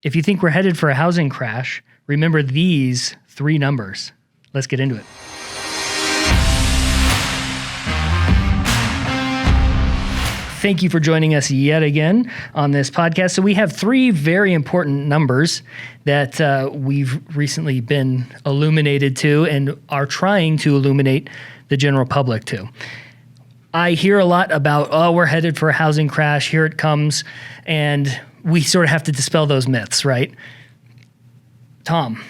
If you think we're headed for a housing crash, remember these 3 numbers. Let's get into it. Thank you for joining us yet again on this podcast. So we have 3 very important numbers that we've recently been illuminated to and are trying to illuminate the general public to. I hear a lot about, we're headed for a housing crash, here it comes, and we sort of have to dispel those myths, right? Tom.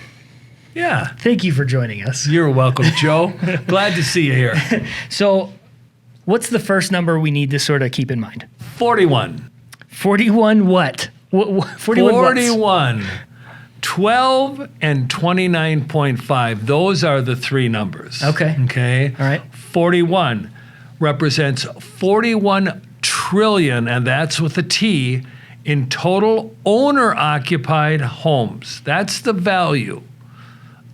Yeah. Thank you for joining us. You're welcome, Joe. Glad to see you here. So what's the first number we need to sort of keep in mind? 41. 41 what? 41. 12 and 29.5. Those are the 3 numbers. Okay. All right. 41 represents 41 trillion, and that's with a T, in total owner-occupied homes. That's the value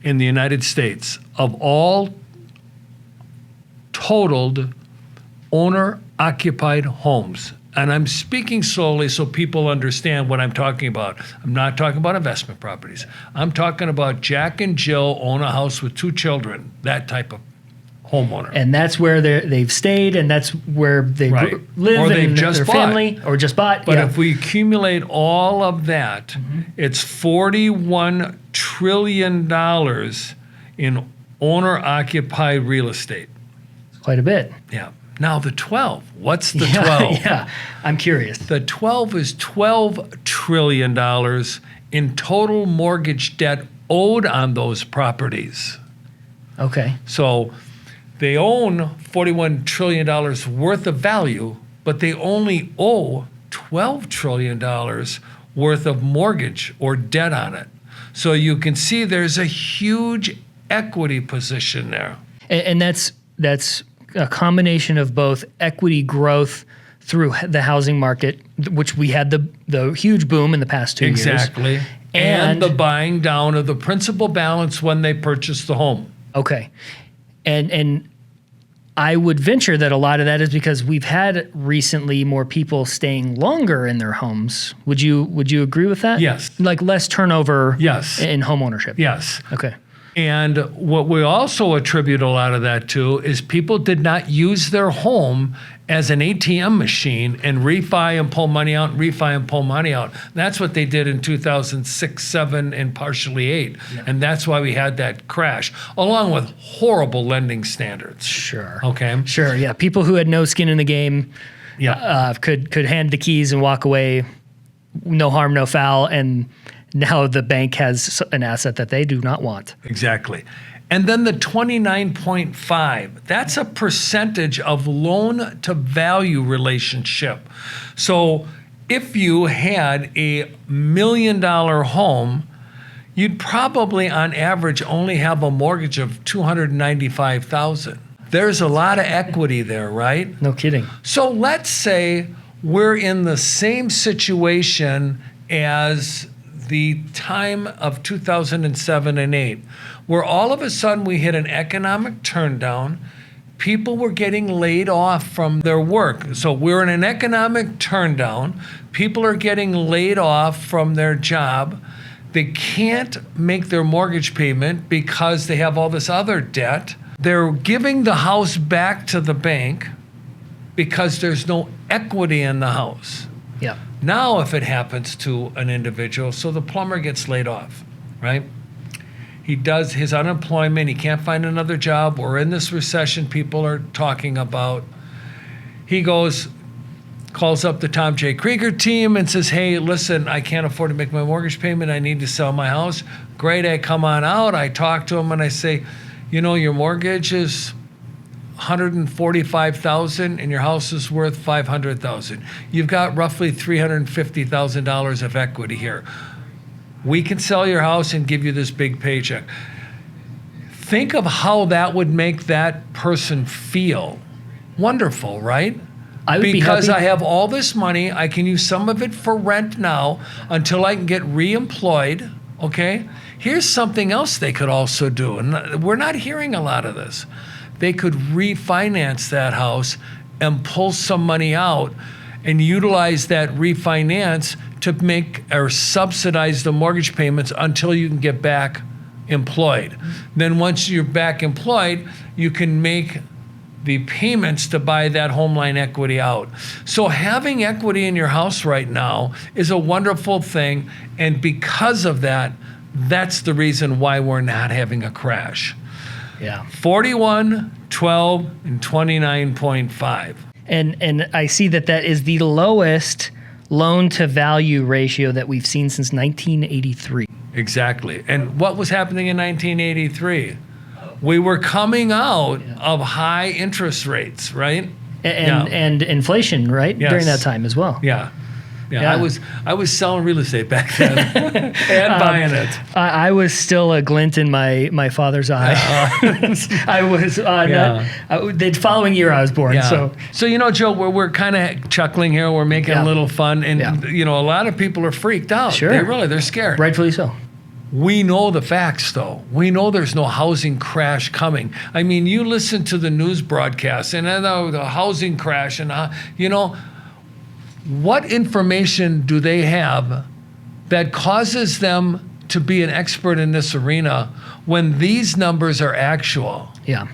in the United States of all totaled owner-occupied homes. And I'm speaking slowly so people understand what I'm talking about. I'm not talking about investment properties. I'm talking about Jack and Jill own a house with 2 children, that type of homeowner. And that's where they've stayed, and that's where they live, or they've and just their bought. Family, or just bought. But if we accumulate all of that, it's $41 trillion in owner-occupied real estate. Quite a bit. Yeah. Now the 12. What's the 12? Yeah, I'm curious. The 12 is $12 trillion in total mortgage debt owed on those properties. Okay. So they own $41 trillion worth of value, but they only owe $12 trillion worth of mortgage or debt on it. So you can see there's a huge equity position there. And that's a combination of both equity growth through the housing market, which we had the huge boom in the past 2 years. Exactly. And the buying down of the principal balance when they purchased the home. Okay. And I would venture that a lot of that is because we've had recently more people staying longer in their homes. Would you agree with that? Yes. Like less turnover Yes. in home ownership. Yes. Okay. And what we also attribute a lot of that to is people did not use their home as an ATM machine and refi and pull money out, refi and pull money out. That's what they did in 2006, 7, and partially 8. Yeah. And that's why we had that crash, along with horrible lending standards. Sure. Okay. Sure, yeah. People who had no skin in the game could hand the keys and walk away, no harm, no foul, and now the bank has an asset that they do not want. Exactly. And then the 29.5, that's a percentage of loan to value relationship. So if you had a $1 million home, you'd probably on average only have a mortgage of $295,000. There's a lot of equity there, right? No kidding. So let's say we're in the same situation as the time of 2007 and 8, where all of a sudden we hit an economic turndown. People were getting laid off from their work. So we're in an economic turndown. People are getting laid off from their job. They can't make their mortgage payment because they have all this other debt. They're giving the house back to the bank because there's no equity in the house. Yeah. Now, if it happens to an individual, so the plumber gets laid off, right? He does his unemployment, he can't find another job. We're in this recession people are talking about. He calls up the Tom J. Krieger team and says, hey, listen, I can't afford to make my mortgage payment. I need to sell my house. Great, I come on out. I talk to him and I say, your mortgage is $145,000 and your house is worth $500,000. You've got roughly $350,000 of equity here. We can sell your house and give you this big paycheck. Think of how that would make that person feel. Wonderful, right? I would because be happy. I have all this money, I can use some of it for rent now until I can get reemployed, okay? Here's something else they could also do, and we're not hearing a lot of this. They could refinance that house and pull some money out and utilize that refinance to make or subsidize the mortgage payments until you can get back employed. Then once you're back employed, you can make the payments to buy that home line equity out. So having equity in your house right now is a wonderful thing. And because of that, that's the reason why we're not having a crash. Yeah. 41, 12, and 29.5. And I see that is the lowest loan to value ratio that we've seen since 1983. Exactly. And what was happening in 1983? We were coming out of high interest rates, right? And inflation, right? Yes. During that time as well. Yeah. Yeah. I was selling real estate back then and buying it. I was still a glint in my father's eye. I was the following year I was born. Yeah. So Joe, we're kind of chuckling here. We're making a little fun, and a lot of people are freaked out. Sure. They're scared. Rightfully so. We know the facts, though. We know there's no housing crash coming. I mean, you listen to the news broadcasts, and then the housing crash, and what information do they have that causes them to be an expert in this arena when these numbers are actual? Yeah.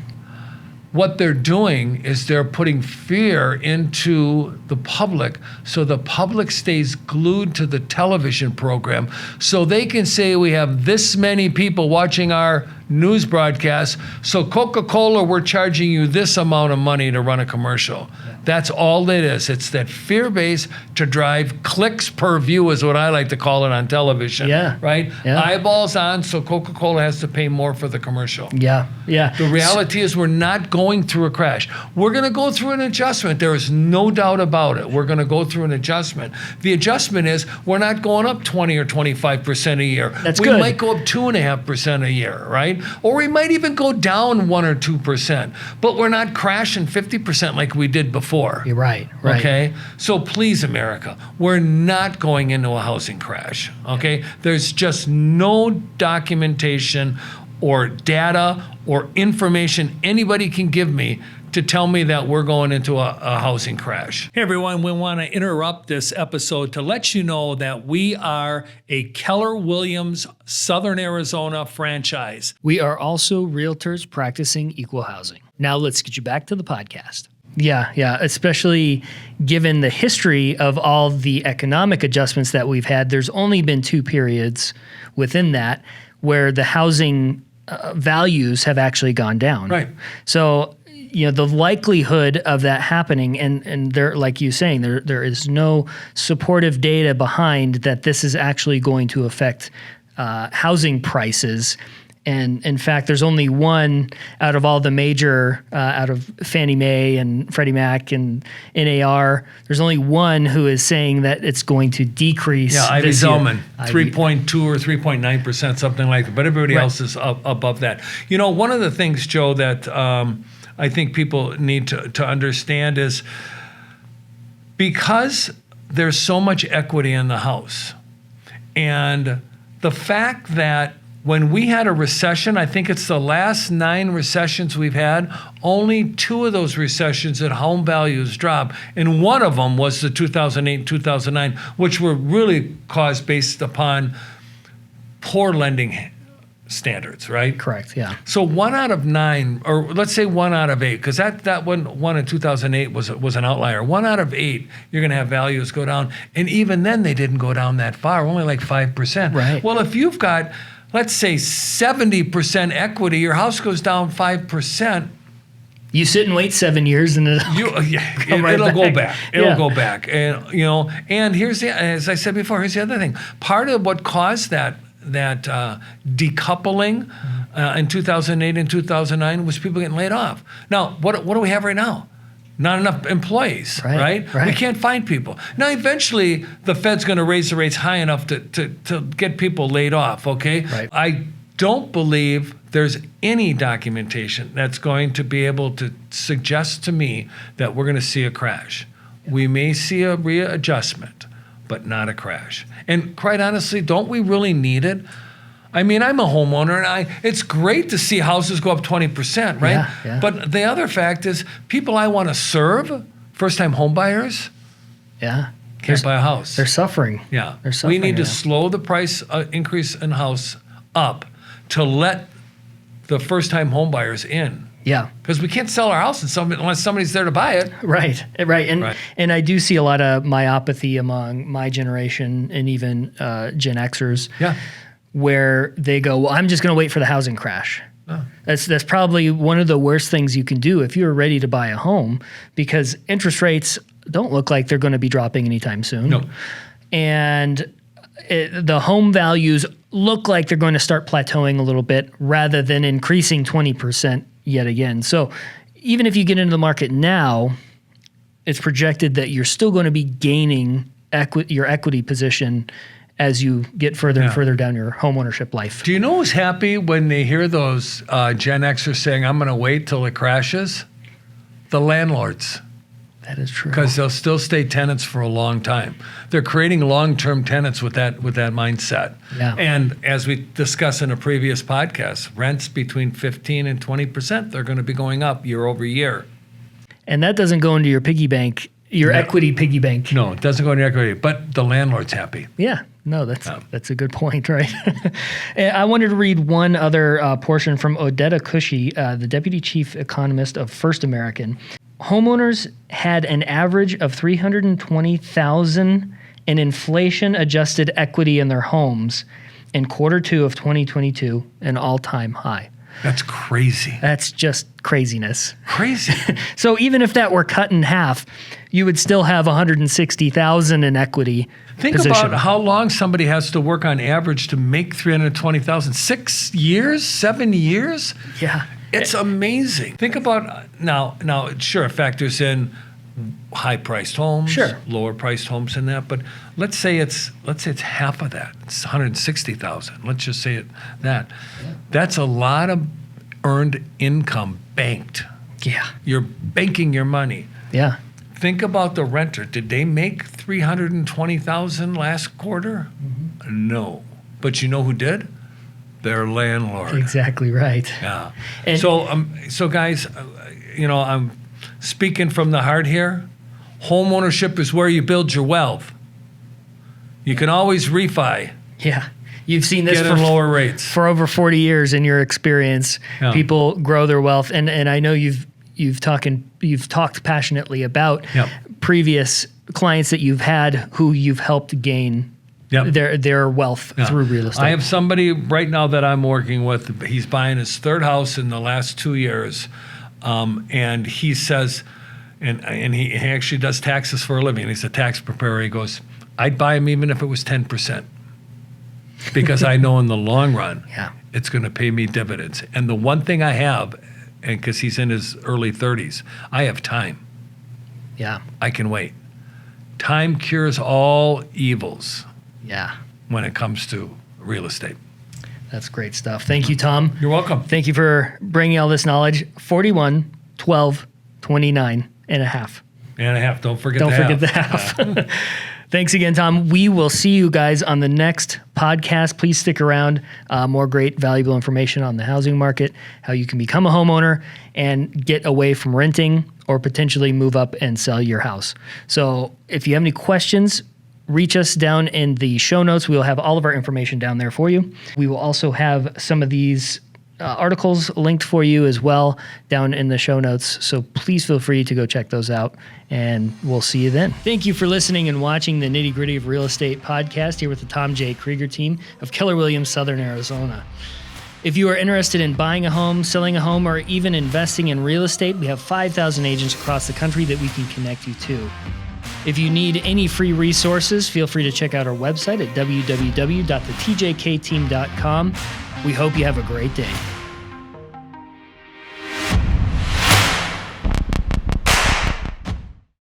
What they're doing is they're putting fear into the public so the public stays glued to the television program so they can say we have this many people watching our news broadcast, so Coca-Cola, we're charging you this amount of money to run a commercial. That's all it is. It's that fear base to drive clicks per view is what I like to call it on television. Yeah. Right? Yeah. Eyeballs on, so Coca-Cola has to pay more for the commercial. Yeah. Yeah. The reality is we're not going through a crash. We're going to go through an adjustment. There is no doubt about it. We're going to go through an adjustment. The adjustment is we're not going up 20 or 25% a year. That's we good. might go up 2.5% a year, right? Or we might even go down 1 or 2%. But we're not crashing 50% like we did before. You're right. Right. Okay? So please, America, we're not going into a housing crash. Okay? There's just no documentation or data or information anybody can give me to tell me that we're going into a housing crash. Hey everyone, we want to interrupt this episode to let you know that we are a Keller Williams Southern Arizona franchise. We are also realtors practicing equal housing. Now let's get you back to the podcast. Yeah, especially given the history of all the economic adjustments that we've had. There's only been 2 periods within that where the housing values have actually gone down. Right. So, the likelihood of that happening, and there, like you saying, there is no supportive data behind that this is actually going to affect housing prices. And in fact, there's only one out of all the major, out of Fannie Mae and Freddie Mac and NAR, there's only one who is saying that it's going to decrease. Yeah, Ivy this year. Zellman, 3.2 or 3.9%, something like that. But everybody else is above that. One of the things, Joe, that I think people need to understand is because there's so much equity in the house, and the fact that when we had a recession, I think it's the last 9 recessions we've had, only 2 of those recessions that home values dropped. And one of them was the 2008 and 2009, which were really caused based upon poor lending standards, right? Correct, yeah. So 1 out of 9, or let's say 1 out of 8, because that one in 2008 was an outlier. 1 out of 8, you're going to have values go down. And even then, they didn't go down that far, only like 5%. Right. Well, if you've got, let's say 70% equity, your house goes down 5%. You sit and wait 7 years and it'll go back. It'll go back. And and here's as I said before, here's the other thing. Part of what caused that decoupling in 2008 and 2009 was people getting laid off. Now, what do we have right now? Not enough employees, right? We can't find people. Now, eventually, the Fed's going to raise the rates high enough to get people laid off, okay? Right. I don't believe there's any documentation that's going to be able to suggest to me that we're going to see a crash. We may see a readjustment, but not a crash. And quite honestly, don't we really need it? I mean, I'm a homeowner, and it's great to see houses go up 20%, right? Yeah. But the other fact is, people I want to serve, first-time home buyers, can't buy a house. They're suffering. Yeah. They're suffering. We need to now. slow the price increase in house up to let the first-time home buyers in. Yeah. Because we can't sell our house unless somebody's there to buy it. Right. And Right. and I do see a lot of myopathy among my generation and even Gen Xers. Yeah. Where they go, well, I'm just going to wait for the housing crash. Oh. That's probably one of the worst things you can do if you're ready to buy a home, because interest rates don't look like they're going to be dropping anytime soon. No. And the home values look like they're going to start plateauing a little bit rather than increasing 20% yet again. So even if you get into the market now, it's projected that you're still going to be gaining your equity position as you get further and further down your home ownership life. Do you know who's happy when they hear those Gen Xers saying, I'm going to wait till it crashes? The landlords. That is true. Because they'll still stay tenants for a long time. They're creating long-term tenants with that mindset. Yeah. And as we discussed in a previous podcast, rents between 15 and 20%, they're going to be going up year over year. And that doesn't go into your piggy bank, your equity piggy bank. No, it doesn't go into equity, but the landlord's happy. Yeah. No, that's a good point, right? And I wanted to read one other portion from Odetta Cushy, the Deputy Chief Economist of First American. Homeowners had an average of $320,000 in inflation-adjusted equity in their homes in Q2 of 2022, an all-time high. That's crazy. That's just craziness. Crazy. So even if that were cut in half, you would still have $160,000 in equity. Think position. about how long somebody has to work on average to make $320,000. 6 years? 7 years? Yeah. It's amazing. Think about now. Sure, it factors in high-priced homes, Sure. lower-priced homes, and that. But let's say it's half of that. It's $160,000. Let's just say that. That's a lot of earned income banked. Yeah. You're banking your money. Yeah. Think about the renter. Did they make $320,000 last quarter? Mm-hmm. No. But you know who did? Their landlord. Exactly right. Yeah. And- So guys, I'm speaking from the heart here. Home ownership is where you build your wealth. You can always refi, Yeah. You've seen this get for in lower rates. for over 40 years in your experience. Yeah. People grow their wealth, and I know you've talked passionately about Yep. previous clients that you've had who you've helped gain Yep. their wealth Yeah. through real estate. I have somebody right now that I'm working with. He's buying his third house in the last 2 years, and he says, and he actually does taxes for a living. He's a tax preparer. He goes, I'd buy him even if it was 10%, because I know in the long run, Yeah. it's going to pay me dividends. And the one thing I have, and because he's in his early 30s, I have time. Yeah. I can wait. Time cures all evils Yeah. when it comes to real estate. That's great stuff. Thank you, Tom. You're welcome. Thank you for bringing all this knowledge. 41, 12, 29 and a half. And a half. Don't forget The half. Thanks again, Tom. We will see you guys on the next podcast. Please stick around. More great, valuable information on the housing market, how you can become a homeowner and get away from renting or potentially move up and sell your house. So if you have any questions, reach us down in the show notes. We will have all of our information down there for you. We will also have some of these articles linked for you as well down in the show notes. So please feel free to go check those out, and we'll see you then. Thank you for listening and watching the Nitty Gritty of Real Estate podcast here with the Tom J. Krieger team of Keller Williams, Southern Arizona. If you are interested in buying a home, selling a home, or even investing in real estate, we have 5,000 agents across the country that we can connect you to. If you need any free resources, feel free to check out our website at www.thetjkteam.com. We hope you have a great day.